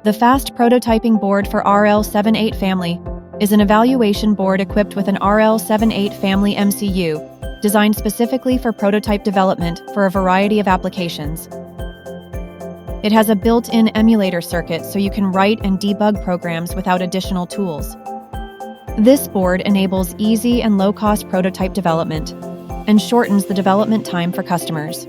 The Fast Prototyping Board for RL78 family is an evaluation board equipped with an RL78 family MCU, designed specifically for prototype development for a variety of applications. It has a built-in emulator circuit so you can write and debug programs without additional tools. This board enables easy and low-cost prototype development and shortens the development time for customers.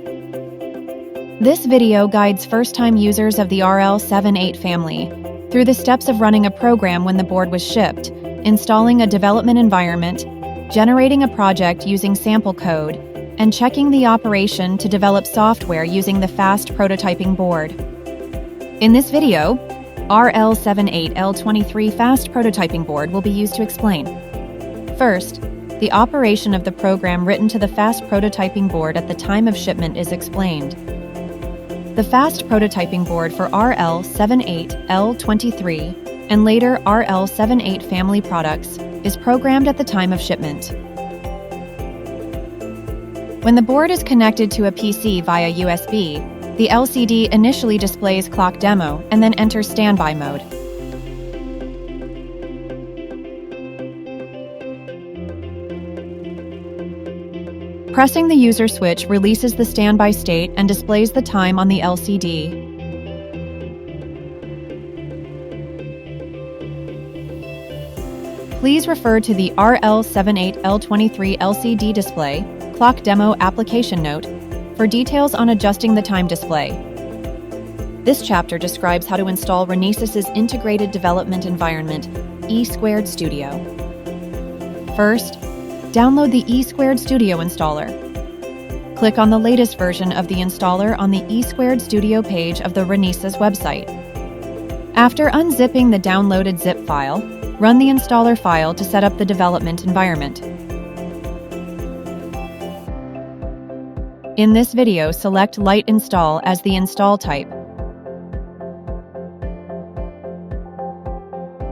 This video guides first-time users of the RL78 family through the steps of running a program when the board was shipped, installing a development environment, generating a project using sample code, and checking the operation to develop software using the Fast Prototyping Board. In this video, RL78L23 Fast Prototyping Board will be used to explain. First, the operation of the program written to the Fast Prototyping Board at the time of shipment is explained. The Fast Prototyping Board for RL78L23 and later RL78 family products is programmed at the time of shipment. When the board is connected to a PC via USB, the LCD initially displays clock demo and then enters standby mode. Pressing the user switch releases the standby state and displays the time on the LCD. Please refer to the RL78L23 LCD display, clock demo application note, for details on adjusting the time display. This chapter describes how to install Renesas's integrated development environment, E² Studio. First, download the E² Studio installer. Click on the latest version of the installer on the E² Studio page of the Renesas website. After unzipping the downloaded zip file, run the installer file to set up the development environment. In this video, select Light Install as the install type.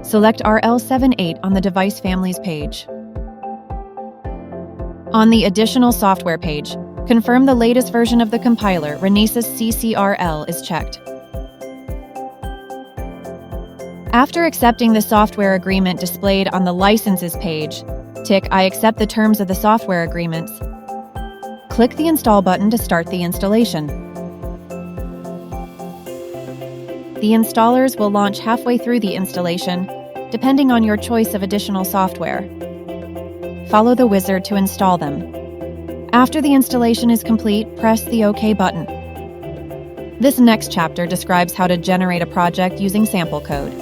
Select RL78 on the device families page. On the Additional Software page, confirm the latest version of the compiler, Renesas CCRL, is checked. After accepting the software agreement displayed on the Licenses page, tick I accept the terms of the software agreements. Click the Install button to start the installation. The installers will launch halfway through the installation, depending on your choice of additional software. Follow the wizard to install them. After the installation is complete, press the OK button. This next chapter describes how to generate a project using sample code.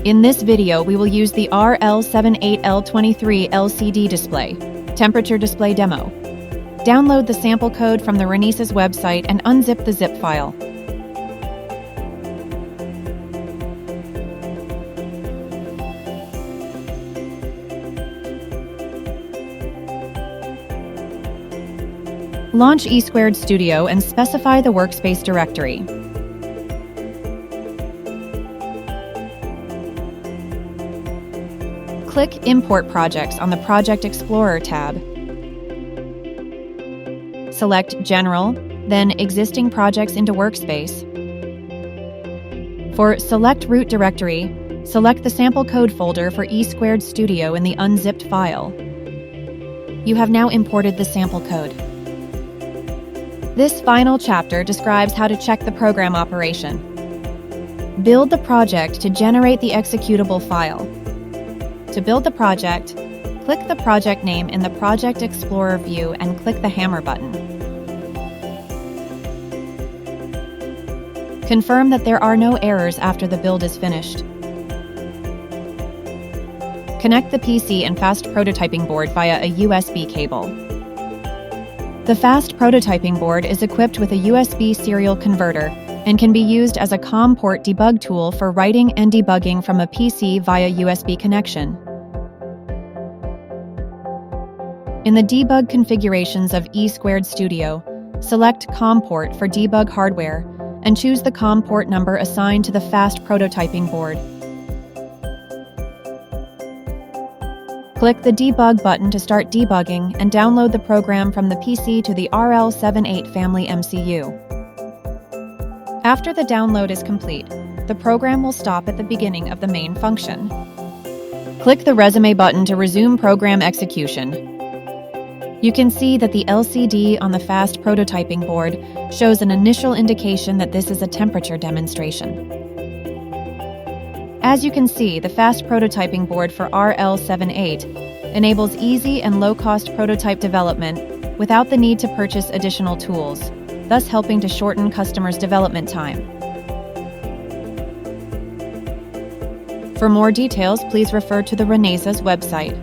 In this video, we will use the RL78L23 LCD display, temperature display demo. Download the sample code from the Renesas website and unzip the zip file. Launch E² Studio and specify the workspace directory. Click Import Projects on the Project Explorer tab. Select General, then Existing Projects into Workspace. For Select Root Directory, select the sample code folder for E² Studio in the unzipped file. You have now imported the sample code. This final chapter describes how to check the program operation. Build the project to generate the executable file. To build the project, click the project name in the Project Explorer view and click the hammer button. Confirm that there are no errors after the build is finished. Connect the PC and Fast Prototyping Board via a USB cable. The Fast Prototyping Board is equipped with a USB serial converter and can be used as a COM port debug tool for writing and debugging from a PC via USB connection. In the debug configurations of E² Studio, select COM port for debug hardware and choose the COM port number assigned to the Fast Prototyping Board. Click the Debug button to start debugging and download the program from the PC to the RL78 family MCU. After the download is complete, the program will stop at the beginning of the main function. Click the Resume button to resume program execution. You can see that the LCD on the fast prototyping board shows an initial indication that this is a temperature demonstration. As you can see, the fast prototyping board for RL78 enables easy and low-cost prototype development without the need to purchase additional tools, thus helping to shorten customers' development time. For more details, please refer to the Renesa's website.